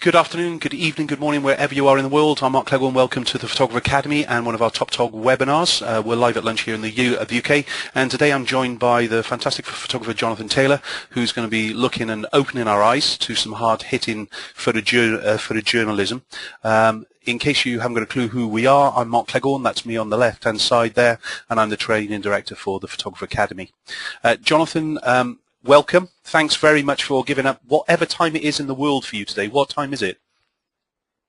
Good afternoon, good evening, good morning, wherever you are in the world. I'm Mark Clegg and welcome to the Photographer Academy and one of our Top Tog webinars. We're live at lunch here in the UK, and today I'm joined by the fantastic photographer Jonathan Taylor, who's going to be looking and opening our eyes to some hard-hitting photojournalism. In case you haven't got a clue who we are, I'm Mark Cleghorn, that's me on the left-hand side there, and I'm the training director for the Photographer Academy. Jonathan, welcome. Thanks very much for giving up whatever time it is in the world for you today. What time is it?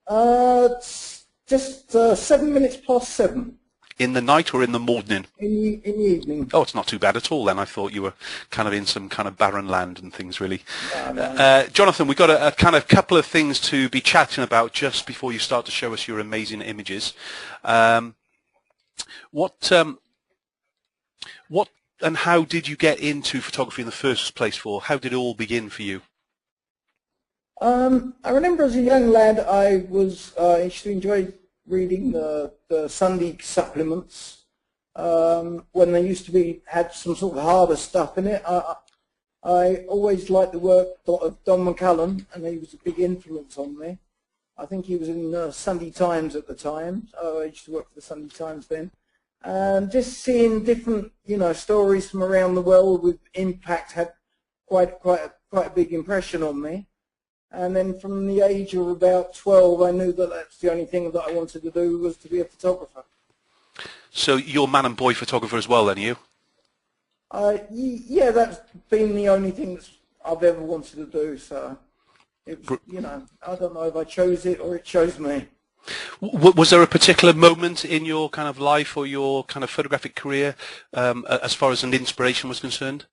It's just 7 minutes past 7. In the night or in the morning? In the evening. Oh, it's not too bad at all then. I thought you were kind of in some kind of barren land and things really. No. Jonathan, we've got a kind of couple of things to be chatting about just before you start to show us your amazing images. What and how did you get into photography in the first place for? How did it all begin for you? I remember as a young lad I used to enjoy reading the Sunday supplements when they used to had some sort of harder stuff in it. I always liked the work of Don McCullum, and he was a big influence on me. I think he was in the Sunday Times at the time. I used to work for the Sunday Times then. And just seeing different, stories from around the world with impact had quite a big impression on me. And then from the age of about 12, I knew that that's the only thing that I wanted to do was to be a photographer. So you're man and boy photographer as well, then, are you? Yeah, that's been the only thing that I've ever wanted to do. So, it was, I don't know if I chose it or it chose me. Was there a particular moment in your kind of life or your kind of photographic career as far as an inspiration was concerned?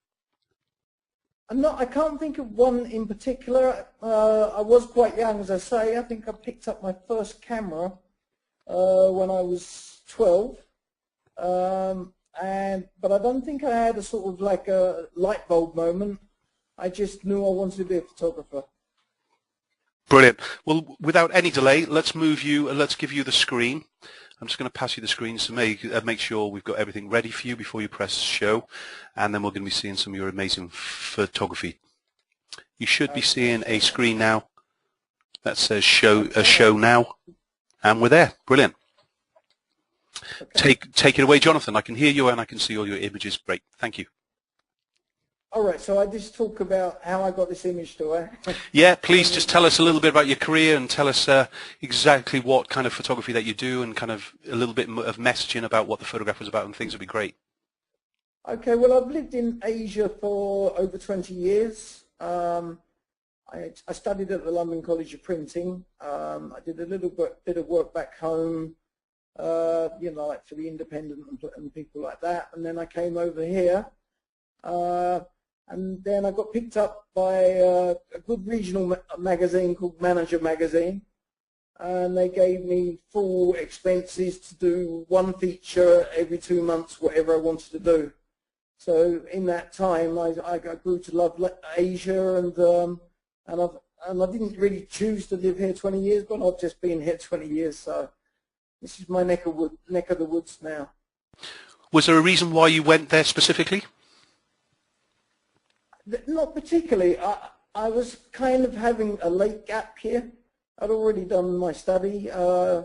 I can't think of one in particular. I was quite young, as I say. I think I picked up my first camera when I was 12. But I don't think I had a sort of like a light bulb moment. I just knew I wanted to be a photographer. Brilliant. Well, without any delay, let's give you the screen. I'm just going to pass you the screen to make sure we've got everything ready for you before you press show, and then we're going to be seeing some of your amazing photography. You should be seeing a screen now that says show now, and we're there. Brilliant. Okay. Take it away, Jonathan. I can hear you and I can see all your images. Great. Thank you. All right, so I just talk about how I got this image, do I? Yeah, please just tell us a little bit about your career and tell us exactly what kind of photography that you do and kind of a little bit of messaging about what the photograph was about and things would be great. Okay, well, I've lived in Asia for over 20 years. I studied at the London College of Printing. I did a little bit of work back home, like for the Independent and people like that. And then I came over here. And then I got picked up by a good regional magazine called Manager Magazine, and they gave me full expenses to do one feature every 2 months, whatever I wanted to do. So in that time, I grew to love Asia, and I didn't really choose to live here 20 years, but I've just been here 20 years, so this is my neck of the woods now. Was there a reason why you went there specifically? Not particularly. I was kind of having a late gap here. I'd already done my study. I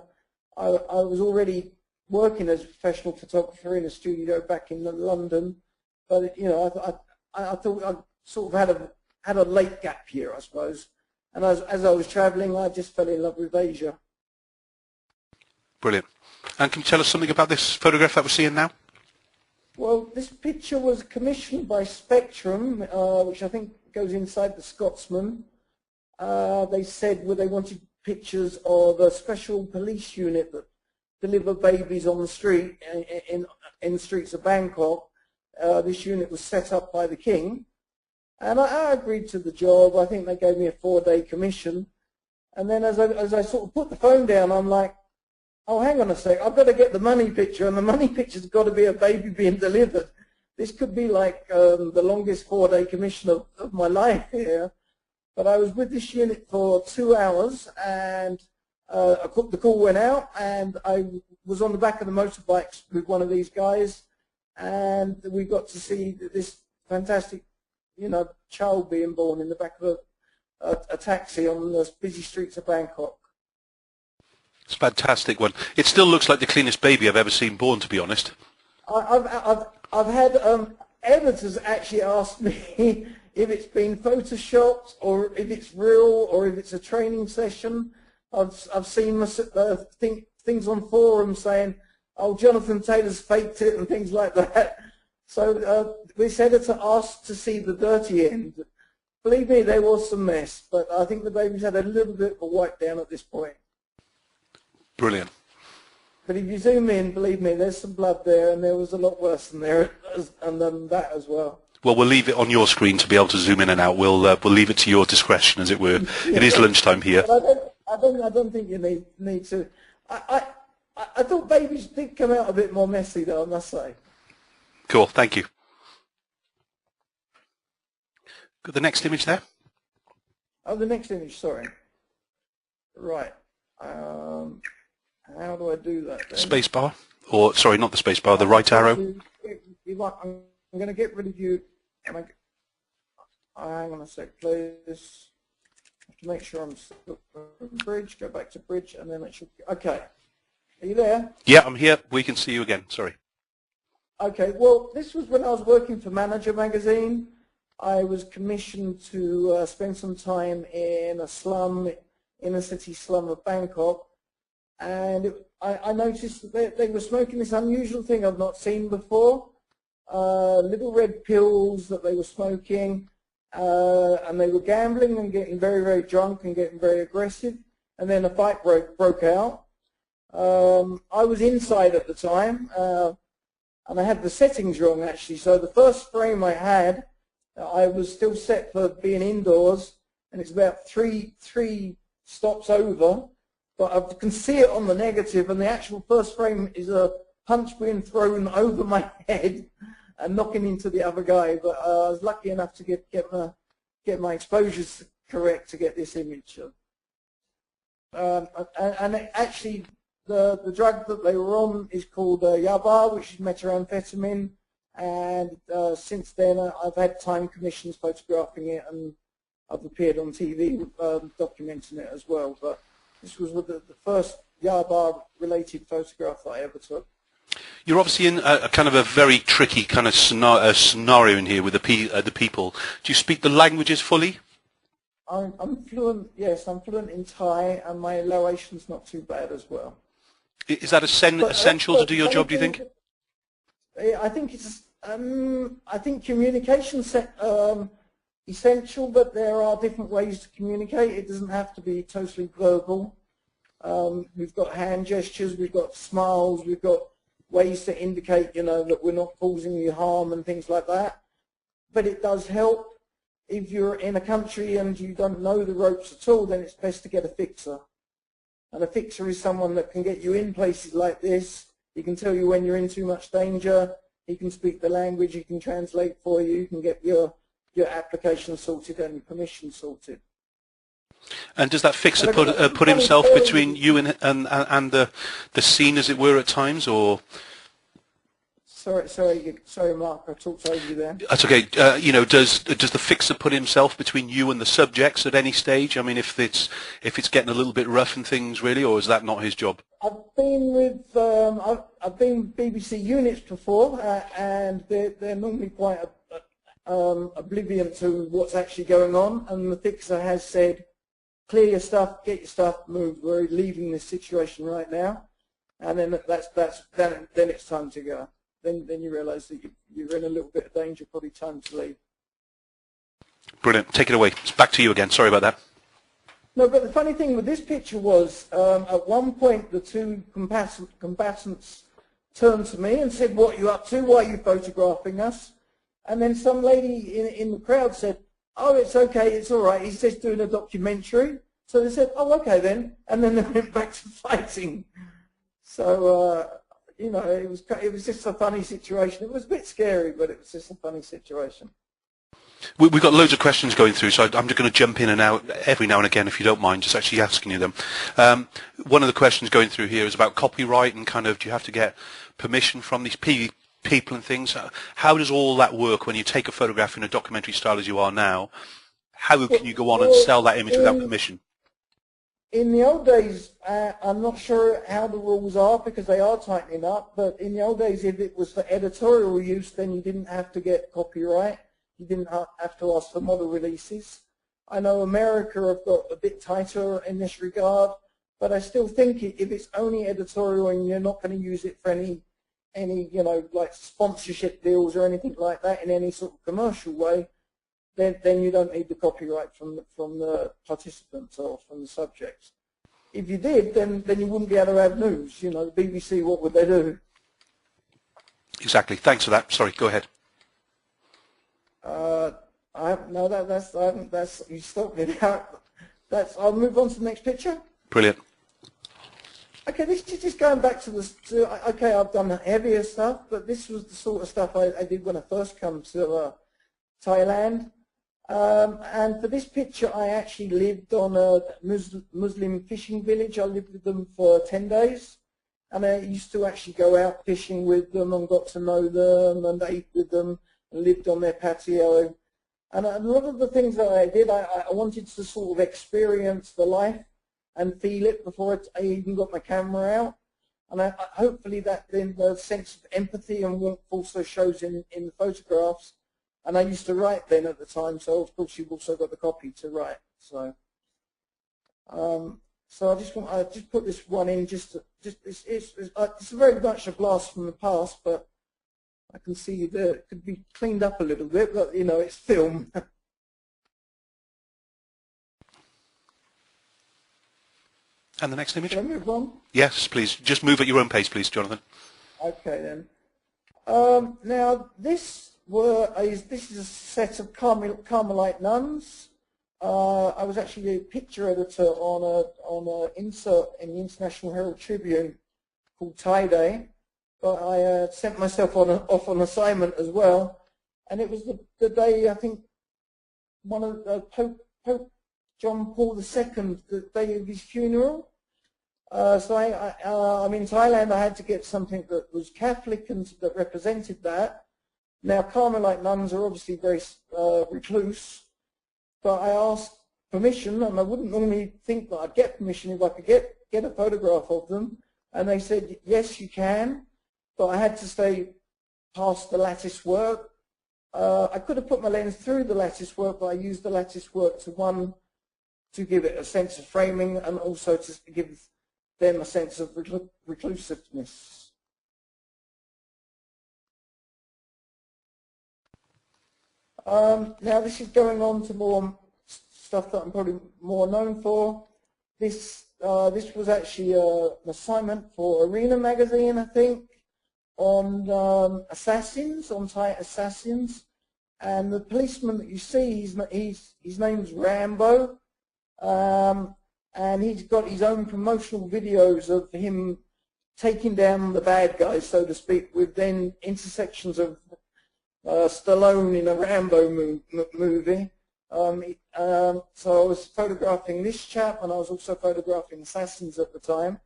was already working as a professional photographer in a studio back in London, but I thought I sort of had a late gap here, I suppose. And as I was travelling, I just fell in love with Asia. Brilliant. And can you tell us something about this photograph that we're seeing now? Well, this picture was commissioned by Spectrum, which I think goes inside the Scotsman. They said they wanted pictures of a special police unit that deliver babies on the street in the streets of Bangkok. This unit was set up by the King, and I agreed to the job. I think they gave me a 4-day commission, and then as I sort of put the phone down, I'm like, oh, hang on a sec, I've got to get the money picture, and the money picture's got to be a baby being delivered. This could be like the longest 4-day commission of my life here. But I was with this unit for 2 hours, and the call went out, and I was on the back of the motorbikes with one of these guys, and we got to see this fantastic, child being born in the back of a taxi on the busy streets of Bangkok. It's a fantastic one. It still looks like the cleanest baby I've ever seen born, to be honest. I've had editors actually ask me if it's been photoshopped or if it's real or if it's a training session. I've seen things on forums saying, "Oh, Jonathan Taylor's faked it" and things like that. So this editor asked to see the dirty end. Believe me, there was some mess, but I think the baby's had a little bit of a wipe down at this point. Brilliant. But if you zoom in, believe me, there's some blood there, and there was a lot worse than that as well. Well, we'll leave it on your screen to be able to zoom in and out. We'll leave it to your discretion, as it were. Yeah, it is lunchtime here. But I don't think you need to. I thought babies did come out a bit more messy, though, I must say. Cool. Thank you. Got the next image there? Oh, the next image. Sorry. Right. How do I do that then? Space bar? Or, sorry, not the space bar, the right arrow? I'm going to get rid of you. Hang on a sec, please. I have to make sure I'm still on bridge. Go back to bridge, and then it should. Okay. Are you there? Yeah, I'm here. We can see you again. Sorry. Okay. Well, this was when I was working for Manager magazine. I was commissioned to spend some time in a slum, inner city slum of Bangkok. And I noticed that they were smoking this unusual thing I've not seen before, little red pills that they were smoking, and they were gambling and getting very, very drunk and getting very aggressive, and then a fight broke out. I was inside at the time, and I had the settings wrong actually, so the first frame I had, I was still set for being indoors, and it's about three stops over. But I can see it on the negative, and the actual first frame is a punch being thrown over my head and knocking into the other guy. But I was lucky enough to get my exposures correct to get this image. And actually, the drug that they were on is called yaba, which is methamphetamine. And since then, I've had time commissions photographing it, and I've appeared on TV documenting it as well. But this was the first Yaba-related photograph that I ever took. You're obviously in a kind of a very tricky kind of scenario in here with the people. Do you speak the languages fully? I'm fluent, yes, I'm fluent in Thai, and my Laotian's not too bad as well. Is that essential to do your job, do you think? I think it's, I think communication's essential, but there are different ways to communicate. It doesn't have to be totally verbal. We've got hand gestures, we've got smiles, we've got ways to indicate, you know, that we're not causing you harm and things like that. But it does help. If you're in a country and you don't know the ropes at all, then it's best to get a fixer. And a fixer is someone that can get you in places like this. He can tell you when you're in too much danger. He can speak the language. He can translate for you. You can get your application sorted and your permission sorted. And does that fixer put himself between you and the scene, as it were, at times, or? Sorry, Mark. I talked over you there. That's okay. You know, does the fixer put himself between you and the subjects at any stage? I mean, if it's getting a little bit rough and things, really, or is that not his job? I've been with I've been BBC units before, and they're normally quite oblivion to what's actually going on, and the fixer has said, clear your stuff, get your stuff, move. We're leaving this situation right now, and then then it's time to go. Then you realise that you're in a little bit of danger. Probably time to leave. Brilliant. Take it away. It's back to you again. Sorry about that. No, but the funny thing with this picture was, at one point the two combatants turned to me and said, "What are you up to? Why are you photographing us?" And then some lady in the crowd said, "Oh, it's okay, it's all right. He's just doing a documentary." So they said, "Oh, okay then," and then they went back to fighting. So you know, it was just a funny situation. It was a bit scary, but it was just a funny situation. We've got loads of questions going through, so I'm just going to jump in and out every now and again, if you don't mind, just actually asking you them. One of the questions going through here is about copyright and kind of, do you have to get permission from these people and things? How does all that work when you take a photograph in a documentary style as you are now? how can you go on and sell that image without permission? In the old days, I'm not sure how the rules are because they are tightening up, but in the old days, if it was for editorial use, then you didn't have to get copyright. You didn't have to ask for model releases. I know America have got a bit tighter in this regard, but I still think if it's only editorial and you're not going to use it for any like sponsorship deals or anything like that in any sort of commercial way, then you don't need the copyright from the participants or from the subjects. If you did, then you wouldn't be able to have news. You know, the BBC, what would they do? Exactly. Thanks for that. Sorry, go ahead. That's you stopped me now. I'll move on to the next picture. Brilliant. Okay, this is just going back to okay, I've done heavier stuff, but this was the sort of stuff I did when I first come to Thailand. And for this picture, I actually lived on a Muslim fishing village. I lived with them for 10 days. And I used to actually go out fishing with them and got to know them and ate with them and lived on their patio. And a lot of the things that I did, I wanted to sort of experience the life and feel it before I even got my camera out. And hopefully that then the sense of empathy and warmth also shows in the photographs. And I used to write then at the time, so of course you've also got the copy to write. So, so I just put this one in. It's very much a blast from the past, but I can see that it could be cleaned up a little bit. But you know, it's film. And the next image? Can I move on? Yes, please. Just move at your own pace, please, Jonathan. Okay then. Now this is a set of Carmelite nuns. I was actually a picture editor on an insert in the International Herald Tribune called Tie Day, but I sent myself off on assignment as well, and it was the day I think one of Pope John Paul II, the day of his funeral. So I'm in Thailand. I had to get something that was Catholic and that represented that. Now, Carmelite nuns are obviously very recluse, but I asked permission, and I wouldn't normally think that I'd get permission if I could get a photograph of them, and they said, yes, you can, but I had to stay past the lattice work. I could have put my lens through the lattice work, but I used the lattice work to give it a sense of framing and also to give them a sense of reclusiveness. Now this is going on to more stuff that I'm probably more known for. This was actually an assignment for Arena magazine, I think, on assassins, on Thai assassins. And the policeman that you see, his name's Rambo, and he's got his own promotional videos of him taking down the bad guys, so to speak, with then intersections of Stallone in a Rambo movie. So I was photographing this chap, and I was also photographing assassins at the time.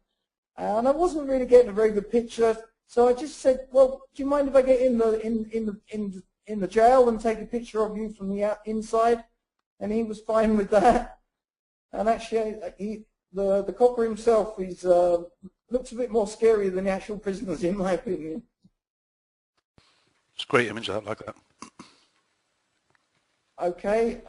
And I wasn't really getting a very good picture, so I just said, "Well, do you mind if I get in the jail and take a picture of you from the inside?" And he was fine with that. And actually, the copper himself looks a bit more scary than the actual prisoners, in my opinion. It's a great image, I like that. Okay.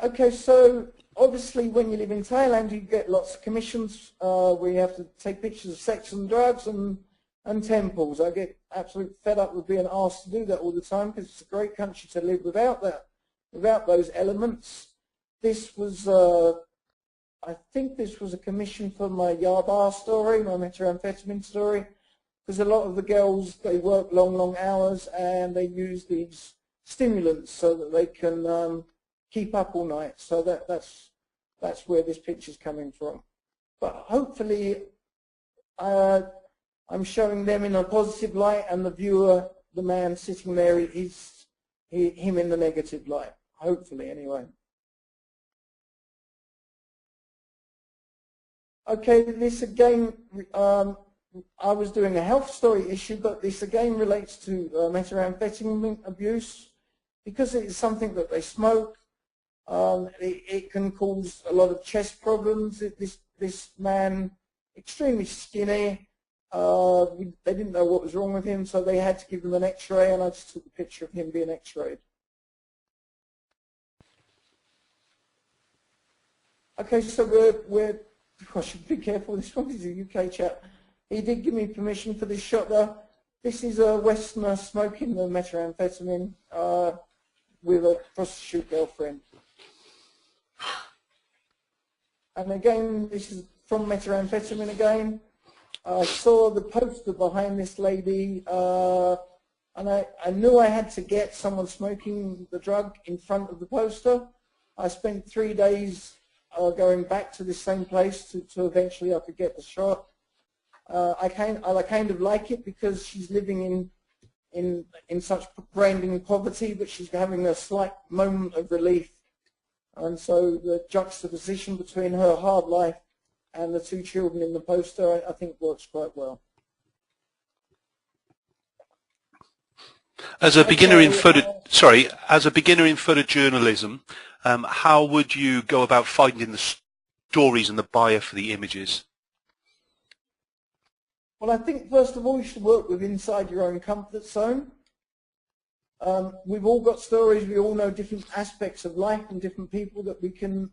Okay, so obviously when you live in Thailand, you get lots of commissions where you have to take pictures of sex and drugs and temples. I get absolutely fed up with being asked to do that all the time because it's a great country to live without those elements. This was, I think this was a commission for my Yaba story, my methamphetamine story. Because a lot of the girls, they work long hours and they use these stimulants so that they can keep up all night. So that's where this picture's coming from. But hopefully I'm showing them in a positive light, and the viewer, the man sitting there, is him in the negative light. Hopefully, anyway. Okay, this again. I was doing a health story issue, but this again relates to methamphetamine abuse. Because it is something that they smoke, It can cause a lot of chest problems. This man, extremely skinny, they didn't know what was wrong with him, so they had to give him an x-ray, and I just took a picture of him being x-rayed. Okay, so I should be careful, this one is a UK chap. He did give me permission for this shot though. This is a Westerner smoking the methamphetamine with a prostitute girlfriend. And again, this is from methamphetamine again. I saw the poster behind this lady, and I knew I had to get someone smoking the drug in front of the poster. I spent 3 days going back to the same place to eventually I could get the shot. I kind of like it because she's living in such grinding poverty, but she's having a slight moment of relief. And so the juxtaposition between her hard life and the 2 children in the poster, I think works quite well. As a beginner in photojournalism, how would you go about finding the stories and the buyer for the images? Well, I think first of all you should work with inside your own comfort zone. We've all got stories. We all know different aspects of life and different people that we can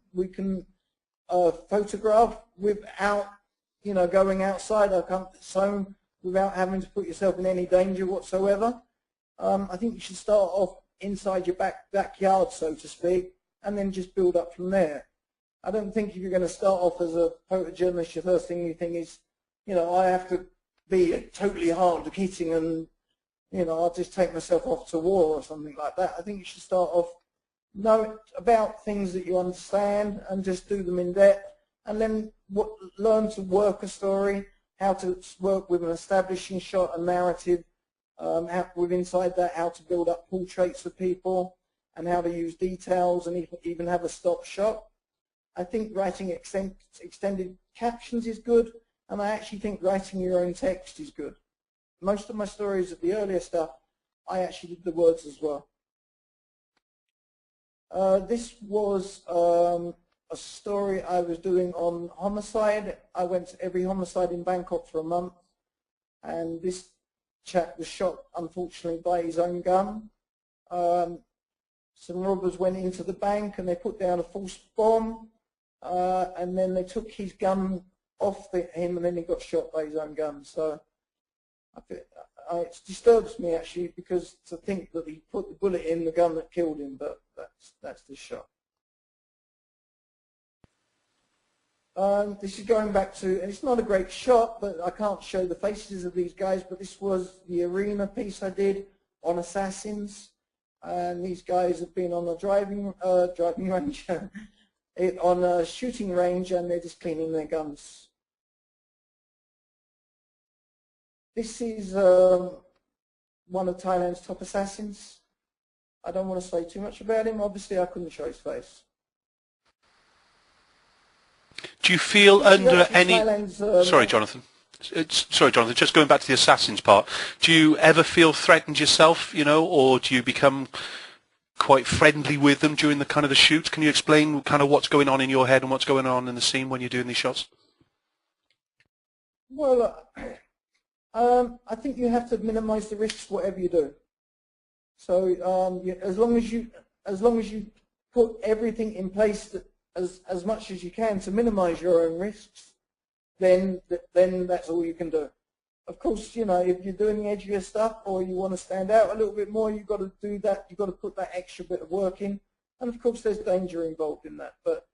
photograph without, going outside our comfort zone, without having to put yourself in any danger whatsoever. I think you should start off inside your backyard, so to speak, and then just build up from there. I don't think if you're going to start off as a photojournalist, your first thing you think is, I have to be totally hard hitting and, I'll just take myself off to war or something like that. I think you should start off, know about things that you understand and just do them in depth, and then learn to work a story, how to work with an establishing shot, a narrative, inside that, how to build up portraits of people, and how to use details, and even have a stop shot. I think writing extended captions is good, and I actually think writing your own text is good. Most of my stories, the earlier stuff, I actually did the words as well. This was a story I was doing on homicide. I went to every homicide in Bangkok for a month, and this chap was shot, unfortunately, by his own gun. Some robbers went into the bank and they put down a false bomb, and then they took his gun off him, and then he got shot by his own gun. So it disturbs me actually, because to think that he put the bullet in the gun that killed him, but that's the shot. This is going back to, and it's not a great shot, but I can't show the faces of these guys, but this was the arena piece I did on assassins, and these guys have been on a driving range, on a shooting range, and they're just cleaning their guns. This is one of Thailand's top assassins. I don't want to say too much about him. Obviously, I couldn't show his face. Do you feel under any... Sorry, Jonathan. Sorry, Jonathan. Just going back to the assassins part. Do you ever feel threatened yourself, or do you become quite friendly with them during the shoots? Can you explain kind of what's going on in your head and what's going on in the scene when you're doing these shots? Well, I think you have to minimise the risks whatever you do. So as long as you put everything in place that, as much as you can to minimise your own risks, then that's all you can do. Of course, if you're doing the edgier stuff or you want to stand out a little bit more, you've got to do that. You've got to put that extra bit of work in, and of course, there's danger involved in that. But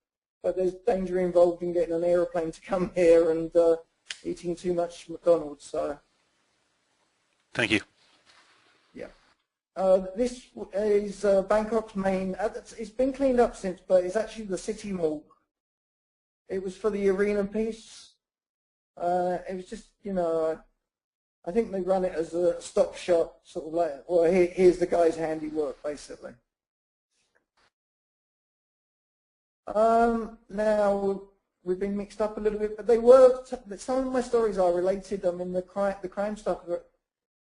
there's danger involved in getting an aeroplane to come here and eating too much McDonald's. So. Thank you. Yeah. This is Bangkok's main. It's been cleaned up since, but it's actually the city mall. It was for the arena piece. It was just, I think they run it as a stop shop, sort of like, well, here's the guy's handiwork, basically. Now we've been mixed up a little bit, but some of my stories are related. I mean, the crime stuff.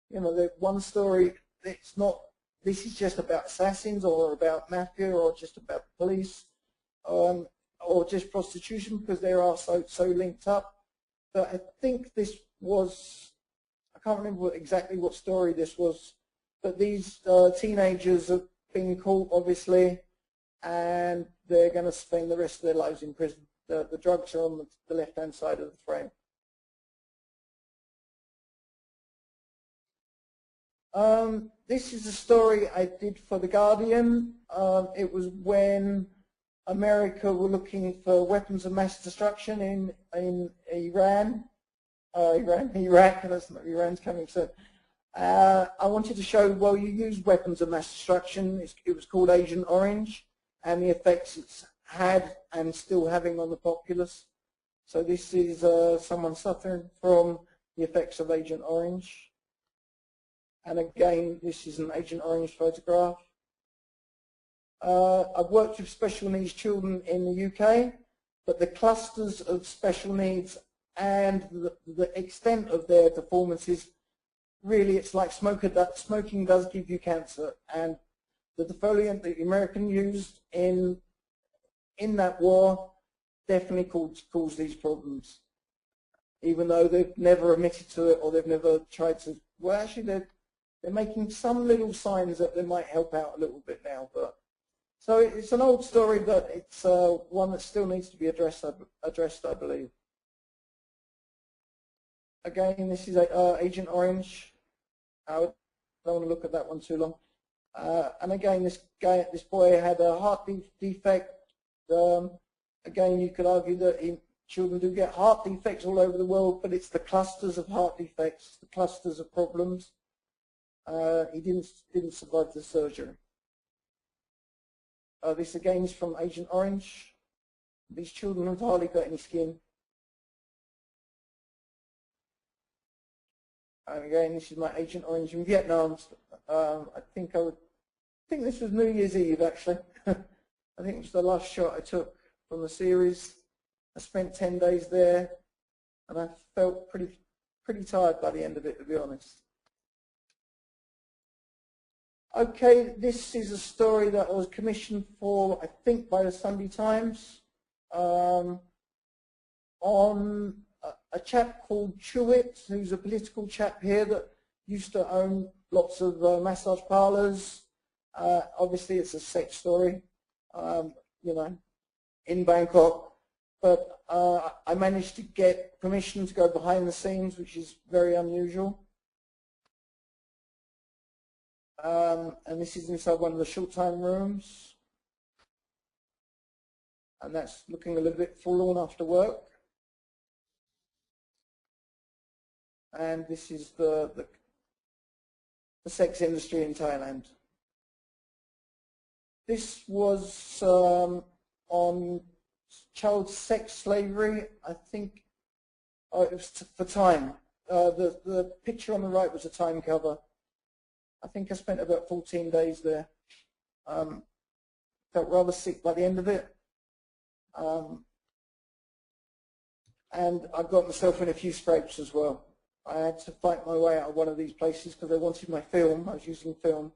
The one story, it's not, this is just about assassins or about mafia or just about the police. or just prostitution, because they are so linked up. But I think this was, I can't remember exactly what story this was, but these teenagers have been caught, obviously, and they're going to spend the rest of their lives in prison. The drugs are on the left-hand side of the frame. This is a story I did for The Guardian. It was when America were looking for weapons of mass destruction in Iran. Iraq, that's not Iran's coming soon. I wanted to show, well, you use weapons of mass destruction. It was called Agent Orange, and the effects it's had and still having on the populace. So this is someone suffering from the effects of Agent Orange. And again, this is an Agent Orange photograph. I've worked with special needs children in the UK, but the clusters of special needs and the extent of their performances, really it's like smoking does give you cancer. And the defoliant that the American used in that war definitely caused these problems, even though they've never admitted to it or they've never tried to. Well, actually, they're making some little signs that they might help out a little bit now. But so it's an old story, but it's one that still needs to be addressed, I believe. Again, this is Agent Orange. I don't want to look at that one too long. And again, this boy had a heart defect. Again, you could argue that children do get heart defects all over the world, but it's the clusters of heart defects, the clusters of problems. He didn't survive the surgery. This again is from Agent Orange. These children have hardly got any skin. And again, this is my Agent Orange in Vietnam. I think this was New Year's Eve, actually. I think it was the last shot I took from the series. I spent 10 days there, and I felt pretty tired by the end of it, to be honest. Okay, this is a story that I was commissioned for, I think, by the Sunday Times, on a chap called Chewit, who's a political chap here that used to own lots of massage parlors. Obviously, it's a sex story, you know, in Bangkok. But I managed to get permission to go behind the scenes, which is very unusual. And this is inside one of the short-time rooms. And that's looking a little bit forlorn after work. And this is the sex industry in Thailand. This was on child sex slavery. I think it was for Time. The picture on the right was a Time cover. I think I spent about 14 days there. Felt rather sick by the end of it. And I got myself in a few scrapes as well. I had to fight my way out of one of these places because they wanted my film. I was using film,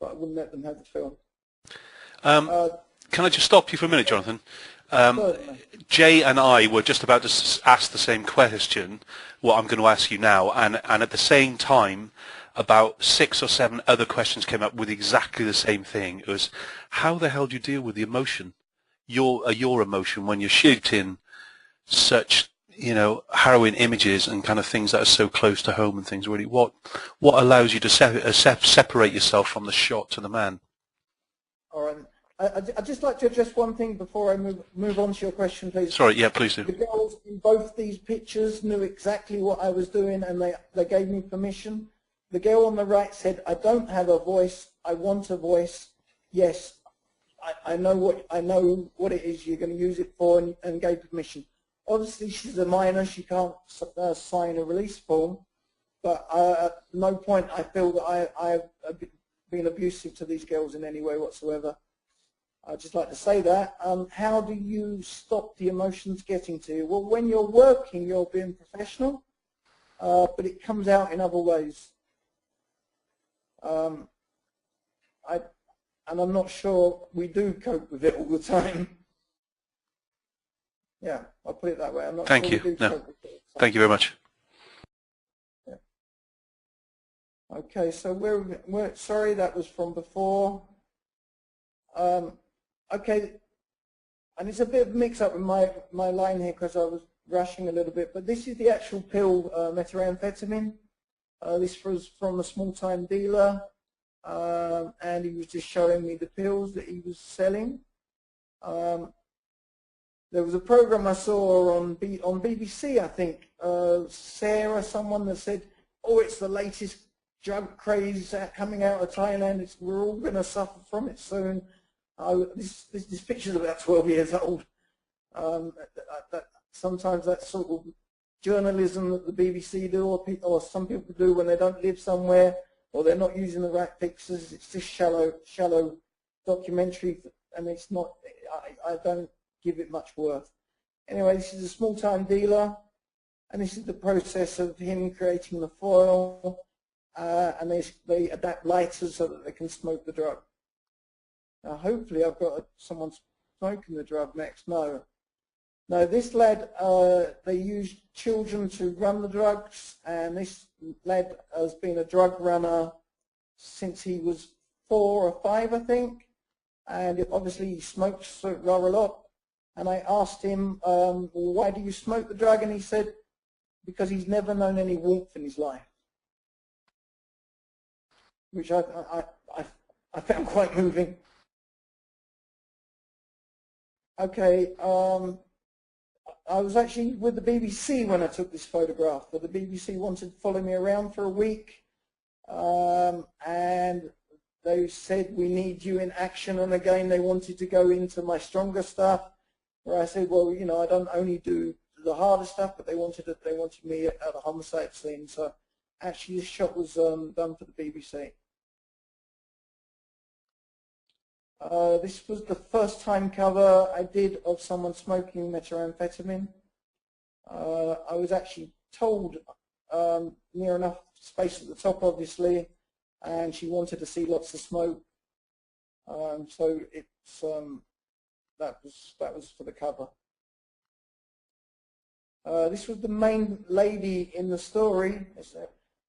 but I wouldn't let them have the film. Can I just stop you for a minute, Jonathan? Jay and I were just about to ask the same question, what I'm going to ask you now, and at the same time, about 6 or 7 other questions came up with exactly the same thing. It was, how the hell do you deal with the emotion, your emotion, when you're shooting such, you know, harrowing images and kind of things that are so close to home and things? Really, what allows you to separate yourself from the shot to the man? All right. I'd just like to address one thing before I move on to your question, please. Sorry, yeah, please do. The girls in both these pictures knew exactly what I was doing, and they gave me permission. The girl on the right said, "I don't have a voice. I want a voice. Yes, I know what it is you're going to use it for," and gave permission. Obviously, she's a minor. She can't sign a release form. But at no point I feel that I've been abusive to these girls in any way whatsoever. I'd just like to say that. How do you stop the emotions getting to you? Well, when you're working, you're being professional, but it comes out in other ways. And I'm not sure we do cope with it all the time. Yeah, I'll put it that way. I'm not Thank sure you. we do No. total kills. Thank you very much. Yeah. Okay, so we're sorry, that was from before. Okay, and it's a bit of a mix-up with my line here because I was rushing a little bit, but this is the actual pill, methamphetamine. This was from a small-time dealer, and he was just showing me the pills that he was selling. There was a program I saw on BBC, I think, Sarah, someone that said, oh, it's the latest drug craze coming out of Thailand, we're all going to suffer from it soon. This picture's about 12 years old. Sometimes that's sort of journalism that the BBC do, or some people do when they don't live somewhere, or they're not using the right pictures. It's just shallow documentary, and it's not. I don't give it much worth. Anyway, this is a small-time dealer, and this is the process of him creating the foil, and they adapt lighters so that they can smoke the drug. Now, hopefully, I've got someone smoking the drug next. No. No, this lad, they used children to run the drugs, and this lad has been a drug runner since he was 4 or 5, I think, and obviously he smokes rather a lot. And I asked him, well, why do you smoke the drug? And he said, because he's never known any warmth in his life, which I found quite moving. Okay, I was actually with the BBC when I took this photograph, but the BBC wanted to follow me around for a week, and they said, we need you in action, and again they wanted to go into my stronger stuff, where I said, well, you know, I don't only do the harder stuff, but they wanted me at a homicide scene, so actually this shot was done for the BBC. This was the first time cover I did of someone smoking methamphetamine. I was actually told near enough space at the top, obviously, and she wanted to see lots of smoke. So it's that was for the cover. This was the main lady in the story.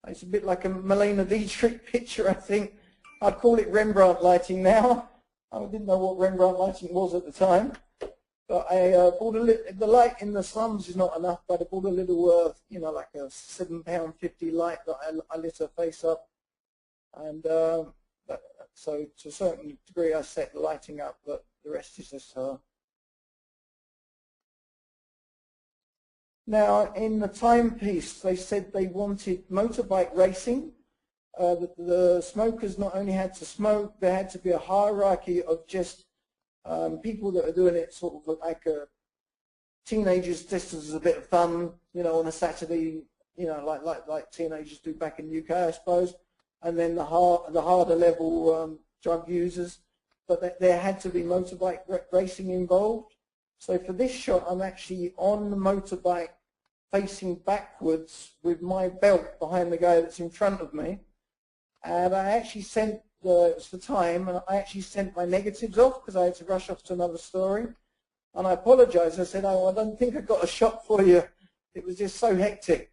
It's a bit like a Marlene Dietrich picture, I think. I'd call it Rembrandt lighting now. I didn't know what Rembrandt lighting was at the time, but I bought the light in the slums is not enough, but I bought a little, you know, like a £7.50 light that I lit her face up, and so to a certain degree I set the lighting up, but the rest is just her. Now, in the timepiece, they said they wanted motorbike racing. The smokers not only had to smoke, there had to be a hierarchy of just people that are doing it sort of like teenagers just as a bit of fun, you know, on a Saturday, you know, like teenagers do back in the UK, I suppose, and then the harder level drug users. But there had to be motorbike racing involved. So for this shot, I'm actually on the motorbike facing backwards with my belt behind the guy that's in front of me. And I actually sent, it was for time, and I actually sent my negatives off because I had to rush off to another story. And I apologized. I said, oh, I don't think I got a shot for you. It was just so hectic.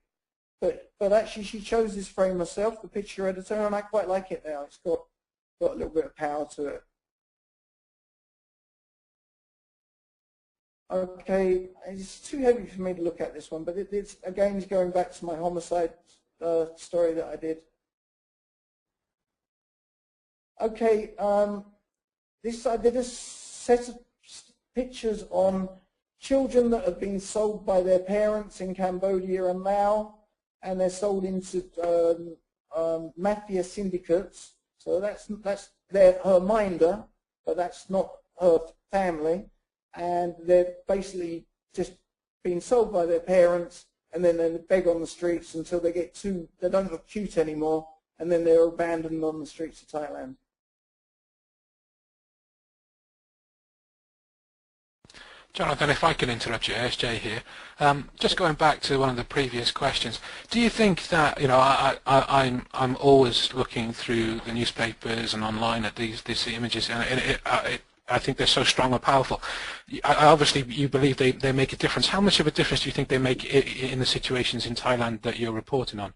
But actually she chose this frame herself, the picture editor, and I quite like it now. It's got a little bit of power to it. Okay, it's too heavy for me to look at this one, but it's again going back to my homicide story that I did. Okay, I did a set of pictures on children that have been sold by their parents in Cambodia and Laos, and they're sold into mafia syndicates. So that's her minder, but that's not her family, and they're basically just being sold by their parents, and then they beg on the streets until they don't look cute anymore, and then they're abandoned on the streets of Thailand. Jonathan, if I can interrupt you, SJ here. Just going back to one of the previous questions, do you think that, you know, I'm always looking through the newspapers and online at these images, and I think they're so strong and powerful. Obviously, you believe they make a difference. How much of a difference do you think they make in the situations in Thailand that you're reporting on?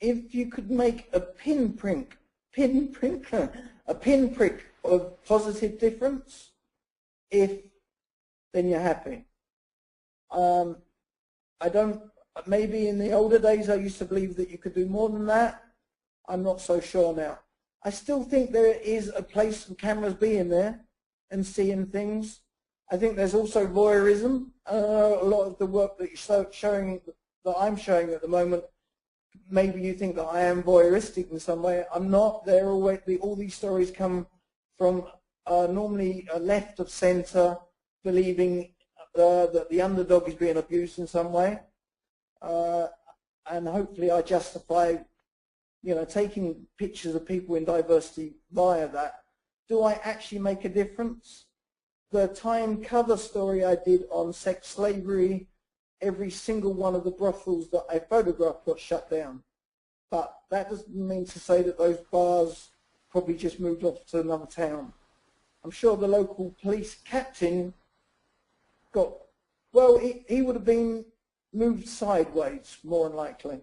If you could make a pinprick of positive difference, then you're happy. Maybe in the older days I used to believe that you could do more than that. I'm not so sure now. I still think there is a place for cameras being there and seeing things. I think there's also voyeurism. A lot of the work that you're showing, that I'm showing at the moment, maybe you think that I am voyeuristic in some way. I'm not. All these stories come from normally left of centre, believing that the underdog is being abused in some way. And hopefully I justify, taking pictures of people in diversity via that. Do I actually make a difference? The Time cover story I did on sex slavery, every single one of the brothels that I photographed got shut down. But that doesn't mean to say that those bars probably just moved off to another town. I'm sure the local police captain he would have been moved sideways, more than likely.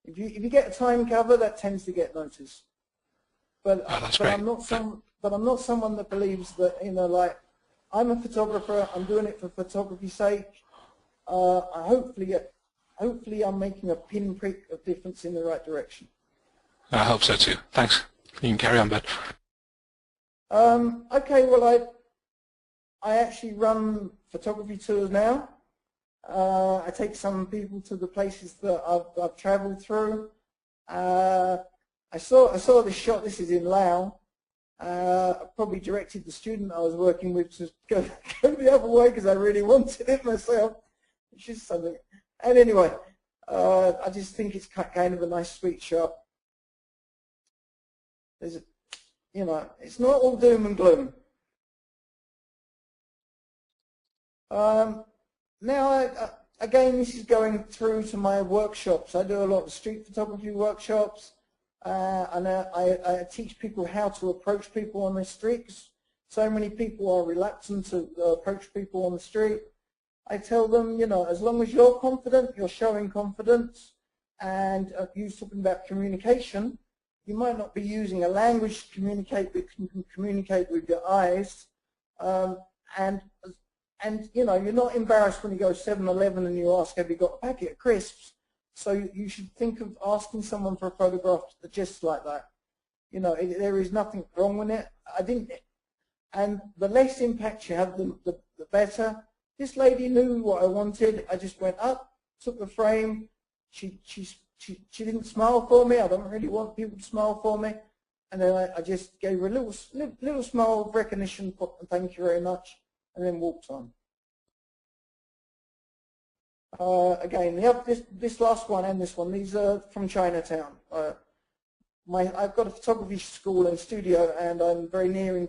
If you get a Time cover, that tends to get noticed. But I'm not someone that believes that, like, I'm a photographer. I'm doing it for photography's sake. Hopefully I'm making a pinprick of difference in the right direction. I hope so too. Thanks. You can carry on, bud. Okay, well, I actually run photography tours now. I take some people to the places that I've travelled through. I saw this shot. This is in Laos. I probably directed the student I was working with to go the other way because I really wanted it myself. Which is something. And anyway, I just think it's kind of a nice sweet shot. It's not all doom and gloom. Now, again, this is going through to my workshops. I do a lot of street photography workshops, and I teach people how to approach people on the street. So many people are reluctant to approach people on the street. I tell them, as long as you're confident, you're showing confidence, and you're talking about communication, you might not be using a language to communicate, but you can communicate with your eyes, and you're not embarrassed when you go 7-Eleven and you ask, have you got a packet of crisps? So you should think of asking someone for a photograph just like that. There is nothing wrong with it. And the less impact you have, the better. This lady knew what I wanted. I just went up, took the frame. She didn't smile for me. I don't really want people to smile for me. And then I just gave her a little smile of recognition, thank you very much, and then walked on. Again, this last one and this one, these are from Chinatown. I've got a photography school and studio, and I'm very near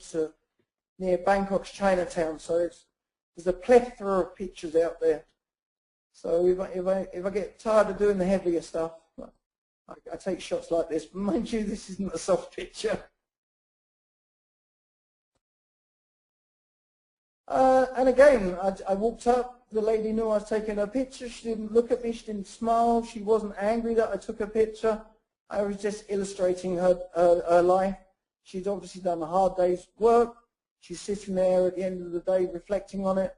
Bangkok's Chinatown, so there's a plethora of pictures out there. So if I get tired of doing the heavier stuff, I take shots like this. Mind you, this isn't a soft picture. And again, I walked up. The lady knew I was taking her picture. She didn't look at me. She didn't smile. She wasn't angry that I took her picture. I was just illustrating her life. She's obviously done a hard day's work. She's sitting there at the end of the day reflecting on it.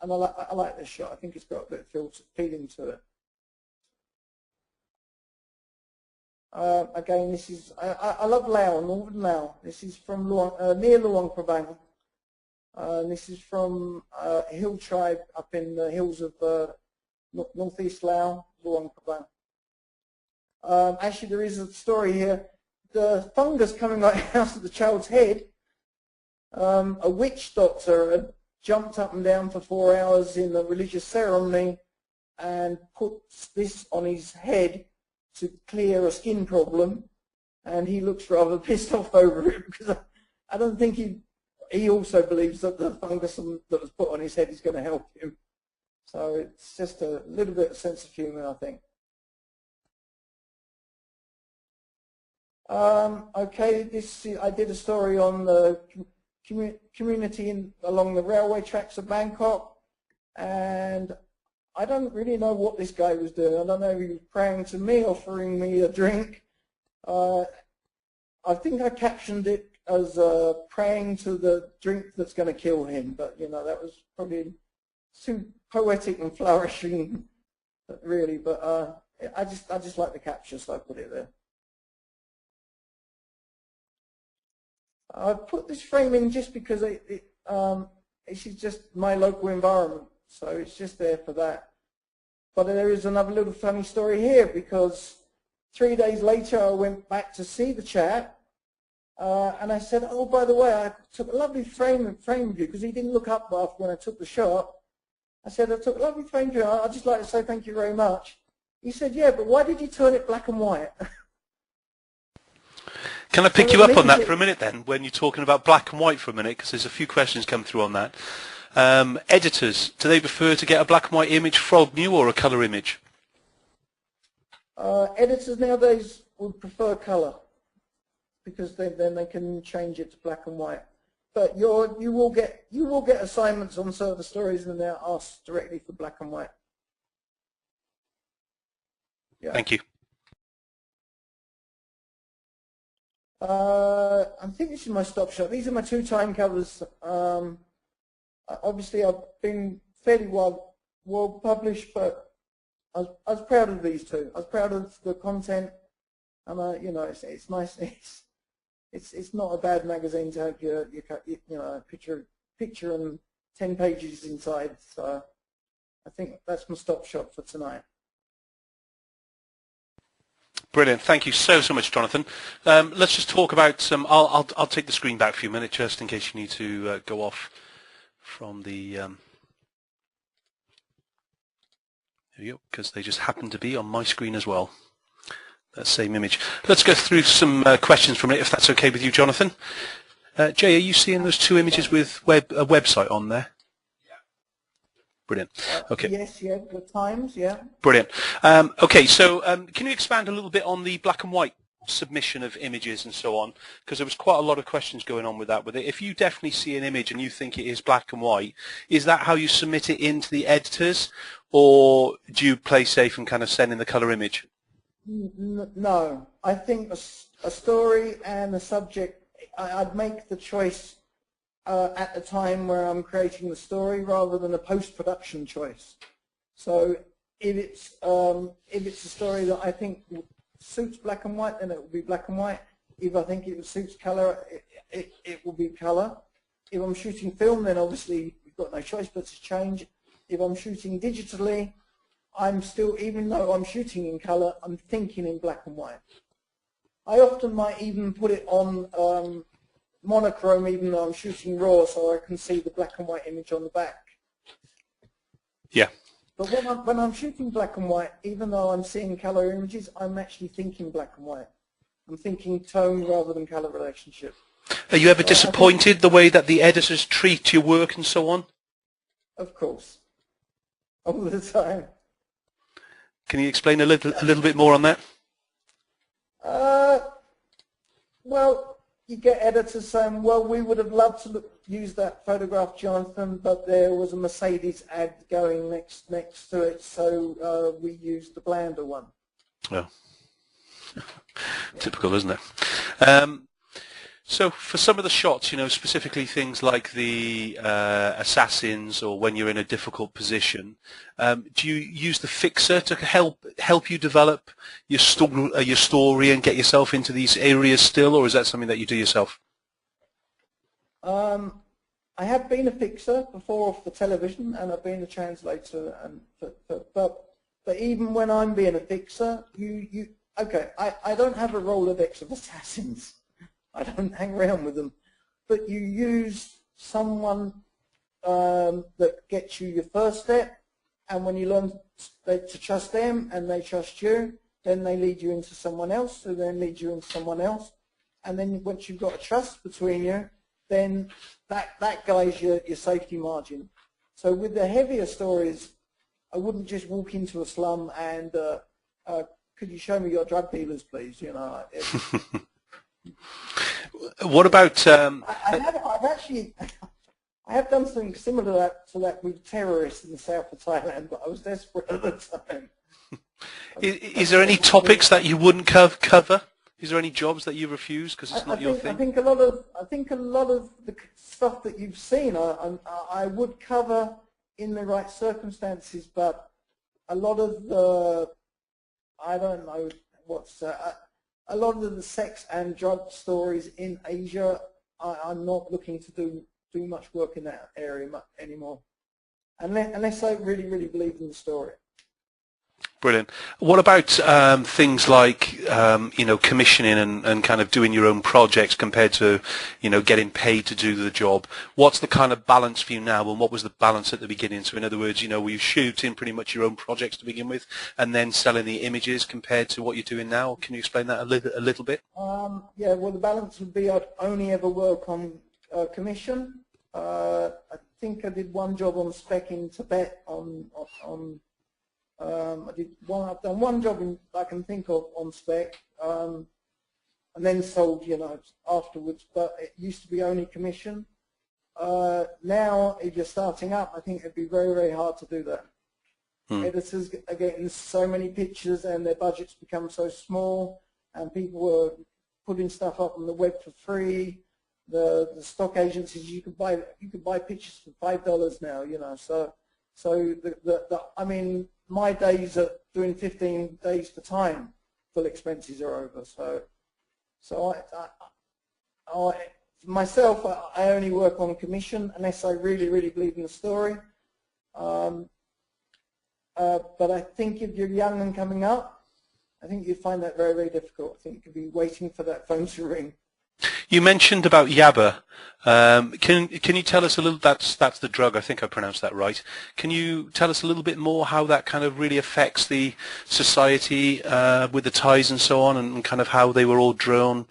And I like this shot. I think it's got a bit of feeling to it. Again, this is, I love Laos, northern Laos. This is from near Luang Prabang. This is from a hill tribe up in the hills of northeast Laos, Luang Prabang. Actually, there is a story here. The fungus coming out of the child's head, a witch doctor had jumped up and down for 4 hours in a religious ceremony and put this on his head to clear a skin problem, and he looks rather pissed off over it because I don't think he also believes that the fungus that was put on his head is going to help him. So it's just a little bit of sense of humour, I think. Okay, I did a story on the community along the railway tracks of Bangkok, and I don't really know what this guy was doing. I don't know if he was praying to me, offering me a drink. I think I captioned it as praying to the drink that's going to kill him, but you know, that was probably too poetic and flourishing, really. But I just like the capture, so I put it there. I put this frame in just because it's just my local environment, so it's just there for that. But there is another little funny story here, because 3 days later I went back to see the chap, and I said, oh, by the way, I took a lovely frame of you, because he didn't look up after when I took the shot. I said, I took a lovely frame of you, I'd just like to say thank you very much. He said, yeah, but why did you turn it black and white? Can I pick you up on that for a minute then, when you're talking about black and white for a minute, because there's a few questions come through on that. Editors, do they prefer to get a black and white image from you or a colour image? Editors nowadays would prefer colour, because then they can change it to black and white. But you will get assignments on certain stories, and they're asked directly for black and white. Yeah. Thank you. I think this is my stop shot. These are my 2 time covers. Obviously, I've been fairly well published, but I was proud of these 2. I was proud of the content, and you know, it's nice. It's not a bad magazine to have your you know, picture and 10 pages inside. So I think that's my stop shot for tonight. Brilliant. Thank you so much, Jonathan. Let's just talk about some. I'll take the screen back for a minute, just in case you need to go off from the. There you go, because they just happen to be on my screen as well. That same image. Let's go through some questions from it, if that's okay with you, Jonathan. Jay, are you seeing those 2 images with a website on there? Brilliant. Okay. Yes, yeah, the Times, yeah. Brilliant. Okay, so can you expand a little bit on the black and white submission of images and so on? Because there was quite a lot of questions going on with that. If you definitely see an image and you think it is black and white, is that how you submit it into the editors, or do you play safe and kind of send in the colour image? No, I think a story and a subject, I'd make the choice at the time where I'm creating the story, rather than a post-production choice. So if it's a story that I think suits black and white, then it will be black and white. If I think it suits colour, it will be colour. If I'm shooting film, then obviously you've got no choice but to change. If I'm shooting digitally, I'm still, even though I'm shooting in colour, I'm thinking in black and white. I often might even put it on monochrome, even though I'm shooting raw, so I can see the black and white image on the back. Yeah. But when I'm shooting black and white, even though I'm seeing colour images, I'm actually thinking black and white. I'm thinking tone rather than colour relationship. Are you ever disappointed the way that the editors treat your work and so on? Of course. All the time. Can you explain a little bit more on that? Well, you get editors saying, well, we would have loved to use that photograph, Jonathan, but there was a Mercedes ad going next to it, so we used the blander one. Well, typical, isn't it? So for some of the shots, you know, specifically things like the assassins, or when you're in a difficult position, do you use the fixer to help you develop your story and get yourself into these areas still, or is that something that you do yourself? I have been a fixer before for television, and I've been a translator, and but even when I'm being a fixer, okay, I don't have a Rolodex of assassins. I don't hang around with them, but you use someone that gets you your first step, and when you learn to trust them and they trust you, then they lead you into someone else, who then leads you into someone else, and then once you've got a trust between you, then that guy's your safety margin. So with the heavier stories, I wouldn't just walk into a slum and could you show me your drug dealers, please? You know, What about? I have done something similar to that with terrorists in the south of Thailand, but I was desperate at the time. Is there any topics that you wouldn't cover? Is there any jobs that you refuse because it's not your thing? I think a lot of the stuff that you've seen, I would cover in the right circumstances, but a lot of the, I don't know what's, a lot of the sex and drug stories in Asia, I'm not looking to do much work in that area anymore, unless I really, really believe in the story. Brilliant. What about things like commissioning and kind of doing your own projects compared to getting paid to do the job? What's the kind of balance for you now, and what was the balance at the beginning? So in other words, were you shooting pretty much your own projects to begin with and then selling the images compared to what you're doing now? Can you explain that a little bit? Yeah, well, the balance would be I'd only ever work on commission. I think I did one job on spec in Tibet I've done one job I can think of on spec, and then sold, afterwards. But it used to be only commission. Now, if you're starting up, I think it'd be very, very hard to do that. Editors are getting so many pictures, and their budgets become so small, and people are putting stuff up on the web for free. The stock agencies, you could buy pictures for $5 now, so I mean, my days at doing 15 days for time, full expenses are over. So myself, I only work on commission unless I really, really believe in the story. But I think if you're young and coming up, I think you'd find that very, very difficult. I think you could be waiting for that phone to ring. You mentioned about Yaba. Can you tell us a little? That's the drug. I think I pronounced that right. Can you tell us a little bit more how that kind of really affects the society with the ties and so on, and kind of how they were all drawn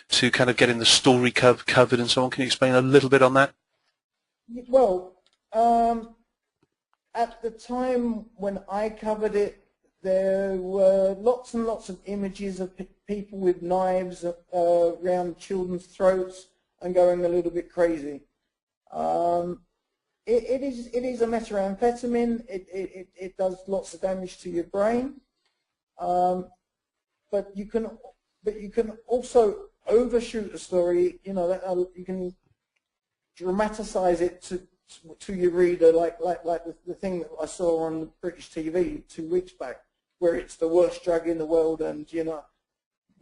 to kind of getting the story covered and so on? Can you explain a little bit on that? Well, at the time when I covered it, there were lots and lots of images of people with knives around children's throats and going a little bit crazy. It is a methamphetamine. It does lots of damage to your brain. But you can also overshoot a story. You can dramatize it to your reader, like the thing that I saw on British TV 2 weeks back, where it's the worst drug in the world, and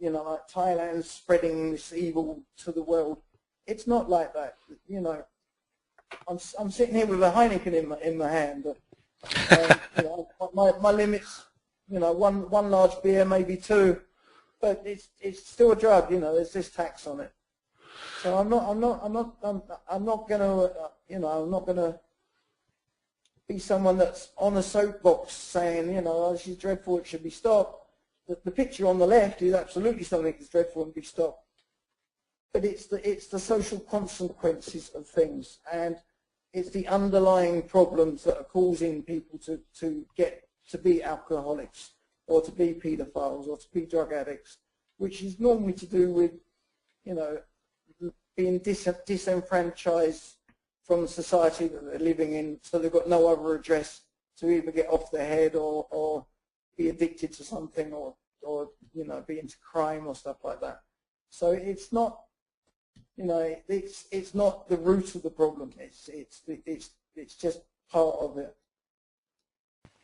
like Thailand's spreading this evil to the world. It's not like that. I'm sitting here with a Heineken in my hand. My limits, one large beer, maybe two, but it's still a drug. There's this tax on it. So I'm not gonna be someone that's on a soapbox saying, oh, this is dreadful, it should be stopped. The picture on the left is absolutely something that's dreadful and be stopped. But it's the social consequences of things, and it's the underlying problems that are causing people to get to be alcoholics, or to be paedophiles, or to be drug addicts, which is normally to do with, being disenfranchised from the society that they're living in, so they've got no other address to either get off their head or be addicted to something, or be into crime or stuff like that. So it's not, it's not the root of the problem. It's just part of it.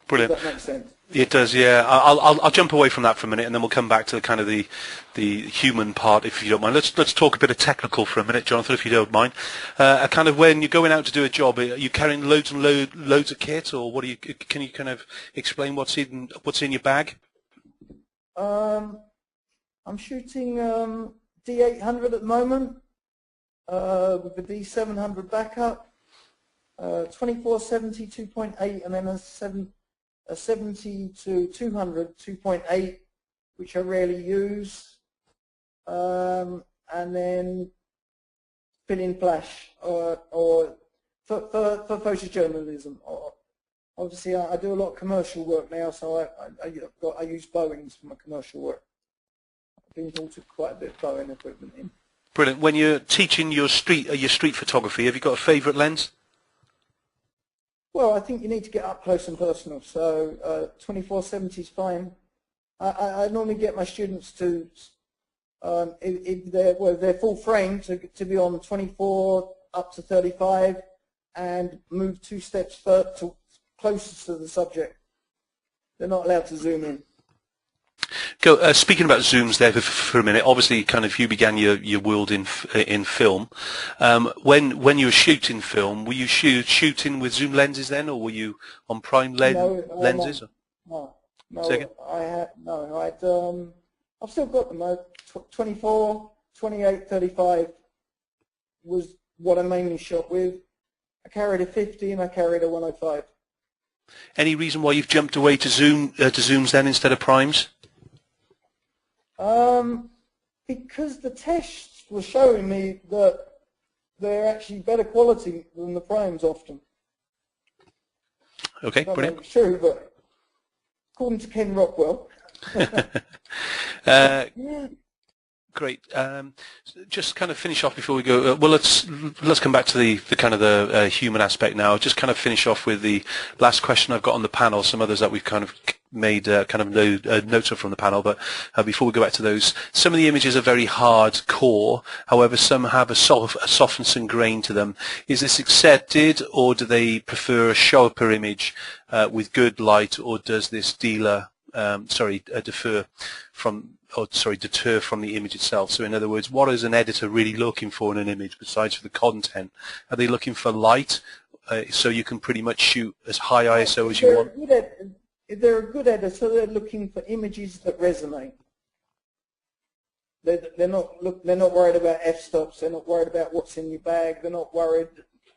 Brilliant. Does that make sense? It does, yeah. I'll jump away from that for a minute, and then we'll come back to kind of the human part, if you don't mind. Let's talk a bit of technical for a minute, Jonathan, if you don't mind. Kind of when you're going out to do a job, are you carrying loads and loads of kit, or what? Can you kind of explain what's in your bag? I'm shooting D800 at the moment with the D700 backup, 2470 2.8, and then a 70 to 200 2.8, which I rarely use, and then fill-in flash or for photojournalism. Obviously, I do a lot of commercial work now, so I use Bowings for my commercial work. imported quite a bit of Bowen equipment in. Brilliant. When you're teaching your street photography, have you got a favourite lens? Well, I think you need to get up close and personal, so 24-70 is fine. I normally get my students to, if they're full frame, to be on 24 up to 35 and move 2 steps further closer to the subject. They're not allowed to zoom in. Speaking about zooms there for a minute, obviously kind of you began your world in film. When you were shooting film, were you shooting with zoom lenses then, or were you on prime lenses? No, I've still got them. 24, 28, 35 was what I mainly shot with. I carried a 50 and I carried a 105. Any reason why you've jumped away to zooms then instead of primes? Because the tests were showing me that they're actually better quality than the primes often. Okay, brilliant. It's true, but according to Ken Rockwell. Great. Just kind of finish off before we go. Well, let's come back to the kind of the human aspect now. Just kind of finish off with the last question I've got on the panel. Some others that we've kind of made kind of notes of from the panel, but before we go back to those, some of the images are very hardcore. However, some have a softness and grain to them. Is this accepted, or do they prefer a sharper image with good light, or does this deter from the image itself? So in other words, what is an editor really looking for in an image besides for the content? Are they looking for light, so you can pretty much shoot as high ISO as you want? If they're a good editor, they're looking for images that resonate. They're not worried about f-stops. They're not worried about what's in your bag. They're not worried.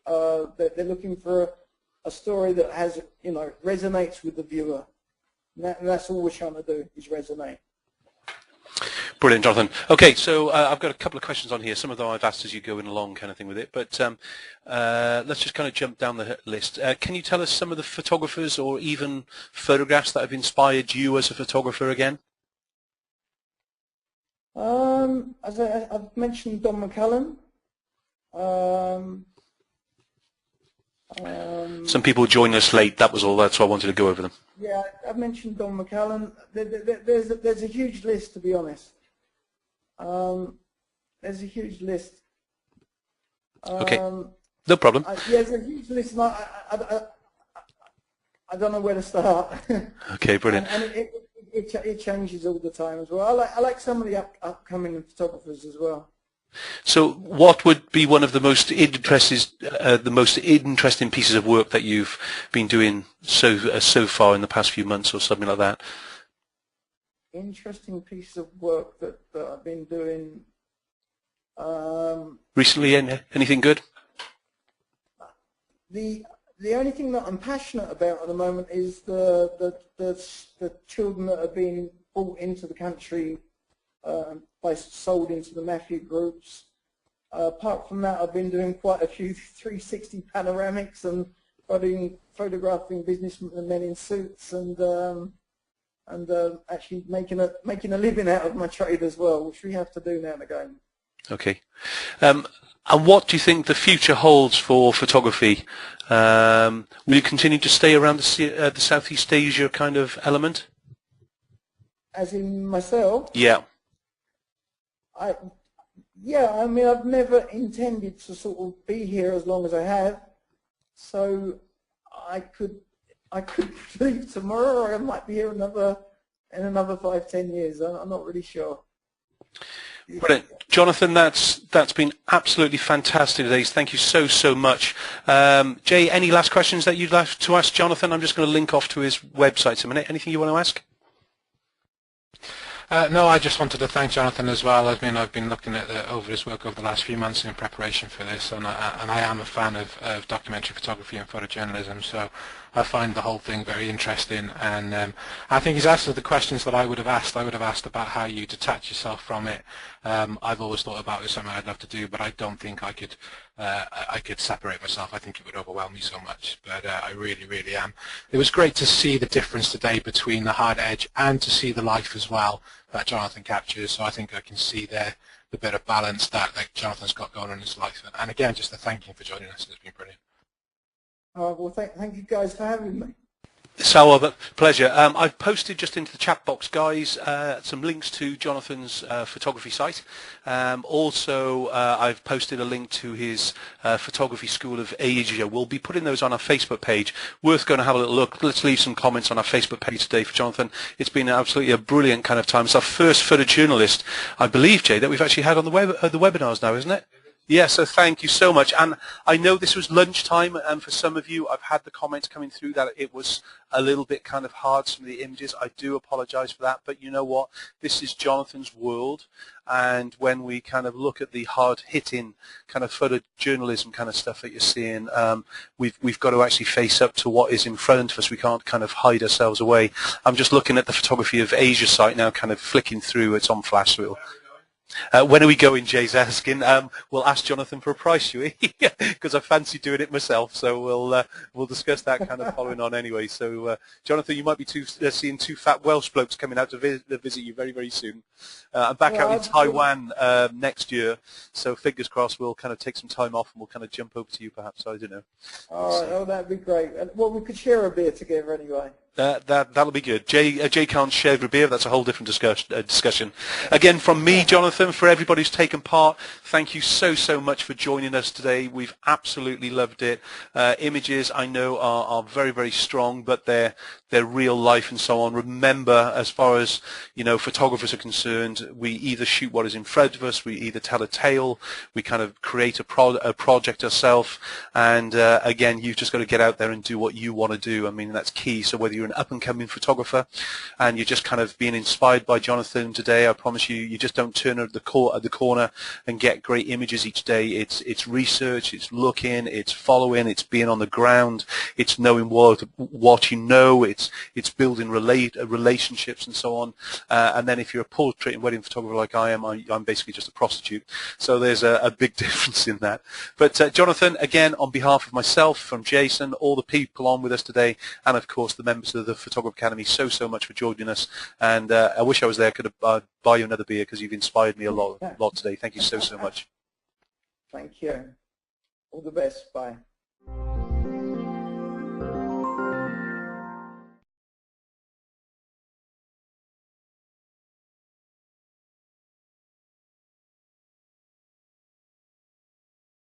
They're looking for a story that has, resonates with the viewer. And that's all we're trying to do, is resonate. Brilliant, Jonathan. Okay, so I've got a couple of questions on here. Some of them I've asked as you go in along kind of thing with it, but let's just kind of jump down the list. Can you tell us some of the photographers or even photographs that have inspired you as a photographer again? As I've mentioned Don McCullen. Some people joined us late, that was all, that's why I wanted to go over them. Yeah, I've mentioned Don McCullen. There's a huge list, to be honest. There's a huge list. Okay, no problem. There's a huge list, and I don't know where to start. Okay, brilliant. And it changes all the time as well. I like some of the upcoming photographers as well. So, what would be one of the most interesting pieces of work that you've been doing so far in the past few months, or something like that? Interesting piece of work that I've been doing. Recently, anything good? The only thing that I'm passionate about at the moment is the children that are being brought into the country, sold into the mafia groups. Apart from that, I've been doing quite a few 360 panoramics and photographing businessmen in suits, and actually making a living out of my trade as well, which we have to do now and again. Okay. And what do you think the future holds for photography? Will you continue to stay around the Southeast Asia kind of element? As in myself? Yeah. I mean, I've never intended to sort of be here as long as I have, so I could leave tomorrow, or I might be here in another 5-10 years. I'm not really sure. Brilliant. Jonathan, that's been absolutely fantastic today. Thank you so much. Jay, any last questions that you'd like to ask Jonathan? I'm just going to link off to his website in a minute. Anything you want to ask? No, I just wanted to thank Jonathan as well. I've been looking at over his work over the last few months in preparation for this, and I am a fan of documentary photography and photojournalism. So I find the whole thing very interesting, and I think he's answered the questions that I would have asked. I would have asked about how you detach yourself from it. I've always thought about it as something I'd love to do, but I don't think I could separate myself. I think it would overwhelm me so much, but I really, really am. It was great to see the difference today between the hard edge and to see the life as well that Jonathan captures. So I think I can see there the bit of balance that Jonathan's got going on in his life. And again, just to thank him for joining us. It's been brilliant. Well, thank you guys for having me. So, pleasure. I've posted just into the chat box, guys, some links to Jonathan's photography site. Also, I've posted a link to his photography school of Asia. We'll be putting those on our Facebook page. Worth going to have a little look. Let's leave some comments on our Facebook page today for Jonathan. It's been absolutely a brilliant kind of time. It's our first photojournalist, I believe, Jay, that we've actually had on the webinars now, isn't it? Yeah, so thank you so much. And I know this was lunchtime, and for some of you, I've had the comments coming through that it was a little bit kind of hard, some of the images. I do apologize for that, but you know what? This is Jonathan's world, and when we kind of look at the hard-hitting kind of photojournalism kind of stuff that you're seeing, we've got to actually face up to what is in front of us. We can't kind of hide ourselves away. I'm just looking at the Photography of Asia site now, kind of flicking through. It's on flash, so when are we going, Jay's asking. We'll ask Jonathan for a price, shall we? Because I fancy doing it myself, so we'll discuss that kind of following on anyway. So, Jonathan, you might be seeing two fat Welsh blokes coming out to visit you very, very soon. I'm back out in Taiwan next year, so fingers crossed we'll kind of take some time off and we'll kind of jump over to you perhaps, I don't know. All right, oh, that'd be great. Well, we could share a beer together anyway. That'll be good. Jay can't share the beer. That's a whole different discussion. Again, from me, Jonathan, for everybody who's taken part, thank you so much for joining us today. We've absolutely loved it. Images, I know, are very, very strong, but they're real life and so on. Remember, as far as photographers are concerned, we either shoot what is in front of us, we either tell a tale, we kind of create a project ourselves, and again, you've just got to get out there and do what you want to do. I mean, that's key. So whether you're an up-and-coming photographer and you're just kind of being inspired by Jonathan today, I promise you just don't turn at the corner and get great images each day. It's research, it's looking, it's following, it's being on the ground, it's knowing what you know, it's building relationships and so on. And then if you're a portrait and wedding photographer like I am, I'm basically just a prostitute. So there's a big difference in that. But Jonathan, again, on behalf of myself, from Jason, all the people on with us today, and of course the members of the Photography Academy, so much for joining us. And I wish I was there. I could have buy you another beer because you've inspired me a lot today. Thank you so much. Thank you. All the best. Bye.